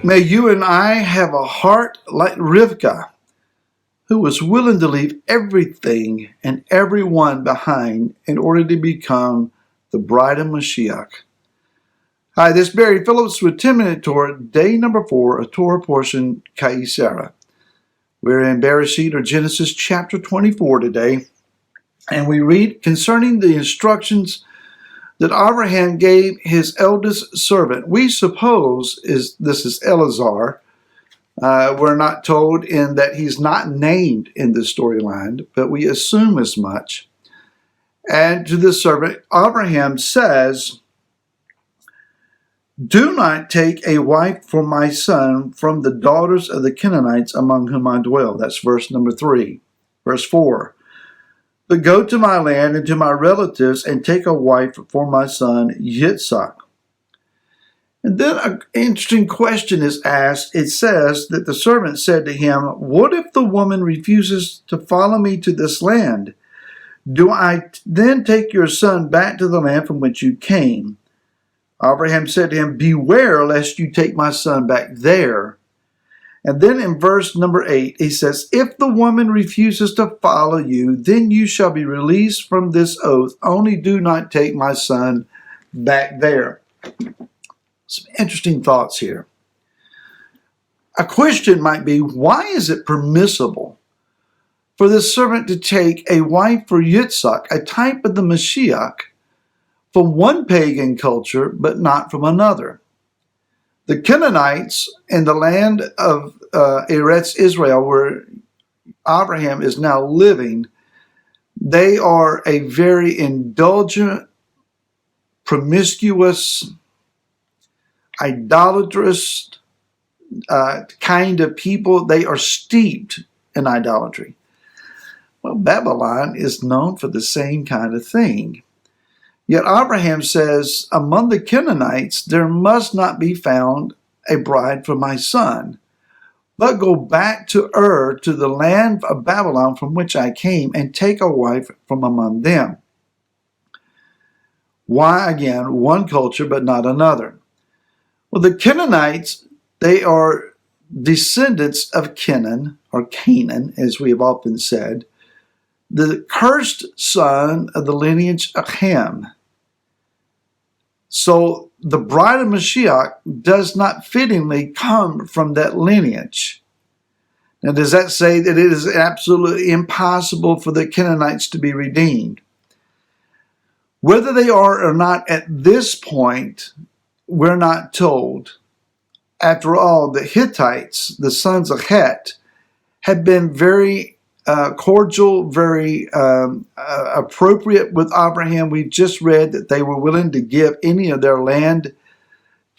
May you and I have a heart like Rivka, who was willing to leave everything and everyone behind in order to become the bride of Mashiach. Hi, this is Barry Phillips with 10-Minute Torah, day number 4, a Torah portion, Chayei. We're in Bereshit, or Genesis chapter 24 today, and we read concerning the instructions that Abraham gave his eldest servant. We suppose this is Elazar. We're not told in that he's not named in the storyline, but we assume as much. And to this servant, Abraham says, "Do not take a wife for my son from the daughters of the Canaanites among whom I dwell." That's verse number 3. Verse 4. "But go to my land and to my relatives and take a wife for my son Yitzhak." And then an interesting question is asked. It says that the servant said to him, "What if the woman refuses to follow me to this land? Do I then take your son back to the land from which you came?" Abraham said to him, "Beware lest you take my son back there." And then in verse number 8, he says, "If the woman refuses to follow you, then you shall be released from this oath. Only do not take my son back there." Some interesting thoughts here. A question might be, why is it permissible for this servant to take a wife for Yitzhak, a type of the Mashiach, from one pagan culture, but not from another? The Canaanites in the land of Eretz Israel, where Abraham is now living, they are a very indulgent, promiscuous, idolatrous kind of people. They are steeped in idolatry. Well, Babylon is known for the same kind of thing. Yet Abraham says, among the Canaanites, there must not be found a bride for my son, but go back to Ur, to the land of Babylon from which I came, and take a wife from among them. Why, again, one culture but not another? Well, the Canaanites, they are descendants of Canaan, or Canaan, as we have often said, the cursed son of the lineage of Ham. So the bride of Mashiach does not fittingly come from that lineage. Now, does that say that it is absolutely impossible for the Canaanites to be redeemed? Whether they are or not at this point, we're not told. After all, the Hittites, the sons of Het, had been very cordial, very appropriate with Abraham. We've just read that they were willing to give any of their land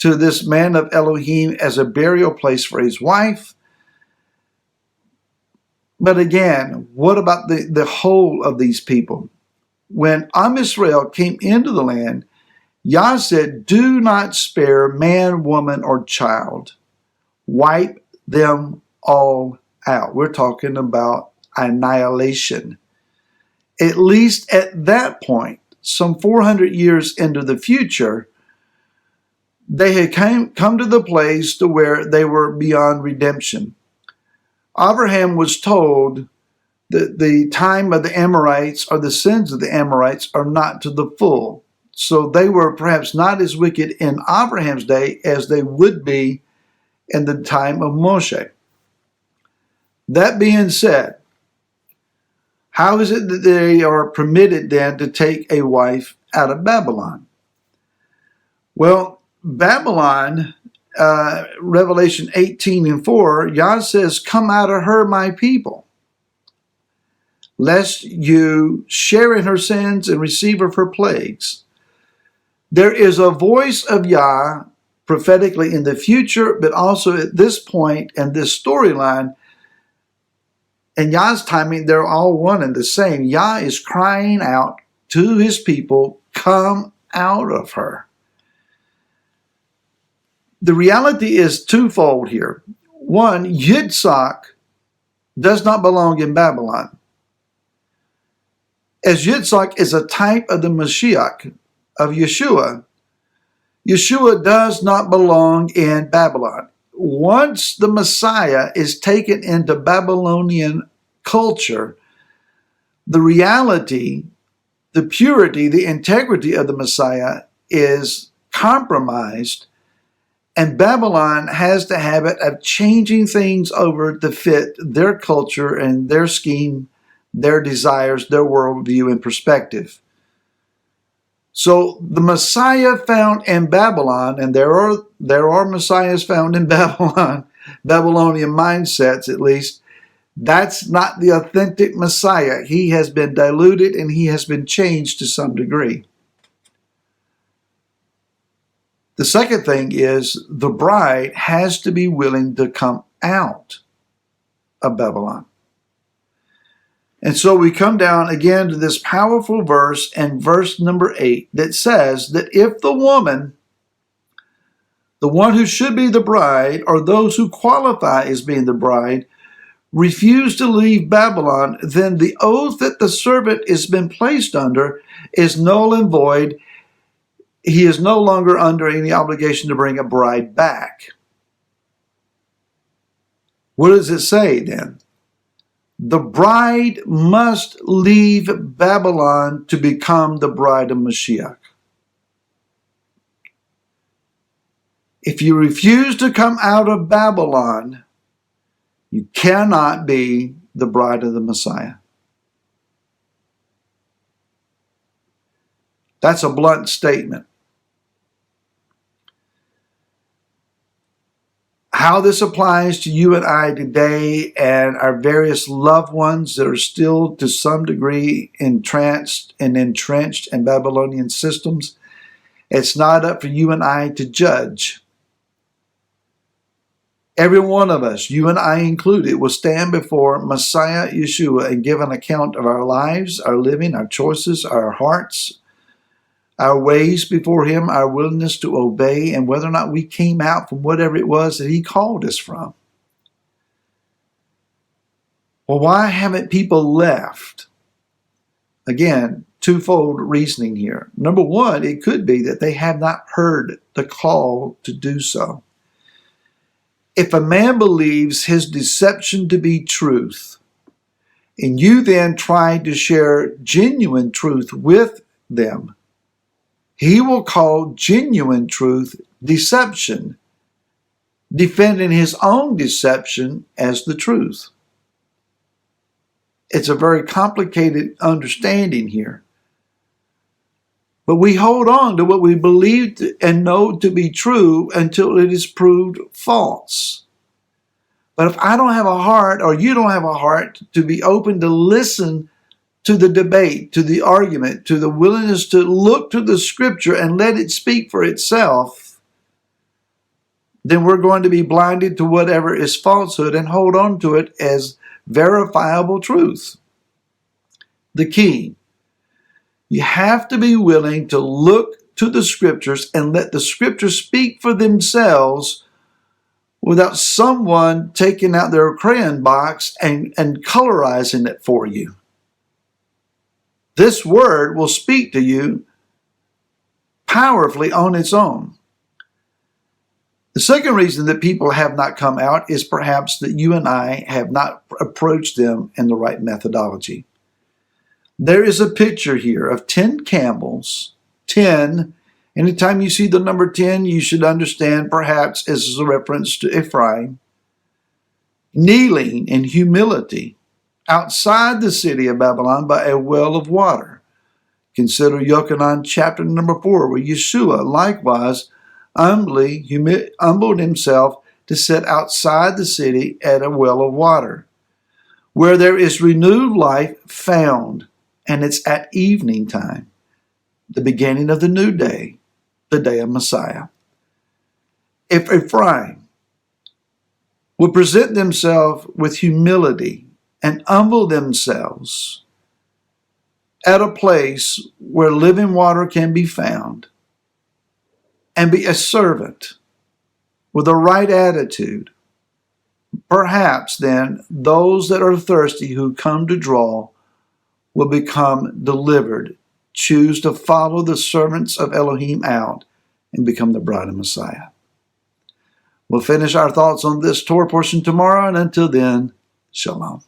to this man of Elohim as a burial place for his wife. But again, what about the whole of these people? When Am Israel came into the land, Yah said, "Do not spare man, woman, or child. Wipe them all out." We're talking about annihilation. At least at that point, some 400 years into the future, they had come to the place to where they were beyond redemption. Abraham was told that the time of the Amorites, or the sins of the Amorites, are not to the full. So they were perhaps not as wicked in Abraham's day as they would be in the time of Moshe. That being said, how is it that they are permitted then to take a wife out of Babylon? Well, Babylon, Revelation 18:4, Yah says, "Come out of her, my people, lest you share in her sins and receive of her plagues." There is a voice of Yah prophetically in the future, but also at this point and this storyline, and Yah's timing, they're all one and the same. Yah is crying out to his people, "Come out of her." The reality is twofold here. One, Yitzhak does not belong in Babylon, as Yitzhak is a type of the Mashiach, of Yeshua. Yeshua does not belong in Babylon. once the Messiah is taken into Babylonian culture, the reality, the purity, the integrity of the Messiah is compromised, and Babylon has the habit of changing things over to fit their culture and their scheme, their desires, their worldview and perspective. So the Messiah found in Babylon, and there are Messiahs found in Babylon, Babylonian mindsets at least, that's not the authentic Messiah. He has been diluted and he has been changed to some degree. The second thing is the bride has to be willing to come out of Babylon. And so we come down again to this powerful verse in verse number 8 that says that if the woman, the one who should be the bride, or those who qualify as being the bride, refuse to leave Babylon, then the oath that the servant has been placed under is null and void. He is no longer under any obligation to bring a bride back. What does it say then? The bride must leave Babylon to become the bride of Mashiach. If you refuse to come out of Babylon, you cannot be the bride of the Messiah. That's a blunt statement. How this applies to you and I today and our various loved ones that are still to some degree entranced and entrenched in Babylonian systems, it's not up for you and I to judge. Every one of us, you and I included, will stand before Messiah Yeshua and give an account of our lives, our living, our choices, our hearts, our ways before him, our willingness to obey, and whether or not we came out from whatever it was that he called us from. Well, why haven't people left? Again, twofold reasoning here. Number one, it could be that they have not heard the call to do so. If a man believes his deception to be truth, and you then try to share genuine truth with them, he will call genuine truth deception, defending his own deception as the truth. It's a very complicated understanding here. But we hold on to what we believe and know to be true until it is proved false. But if I don't have a heart, or you don't have a heart to be open to listen to the debate, to the argument, to the willingness to look to the scripture and let it speak for itself, then we're going to be blinded to whatever is falsehood and hold on to it as verifiable truth. The key: you have to be willing to look to the scriptures and let the scriptures speak for themselves without someone taking out their crayon box and colorizing it for you. This word will speak to you powerfully on its own. The second reason that people have not come out is perhaps that you and I have not approached them in the right methodology. There is a picture here of 10 camels. 10. Anytime you see the number 10, you should understand perhaps this is a reference to Ephraim, kneeling in humility outside the city of Babylon by a well of water. Consider Yochanan chapter number 4, where Yeshua likewise humbled himself to sit outside the city at a well of water, where there is renewed life found, and it's at evening time, the beginning of the new day, the day of Messiah. If Ephraim would present themselves with humility and humble themselves at a place where living water can be found, and be a servant with the right attitude, perhaps then those that are thirsty who come to draw will become delivered, choose to follow the servants of Elohim out, and become the bride of Messiah. We'll finish our thoughts on this Torah portion tomorrow, and until then, shalom.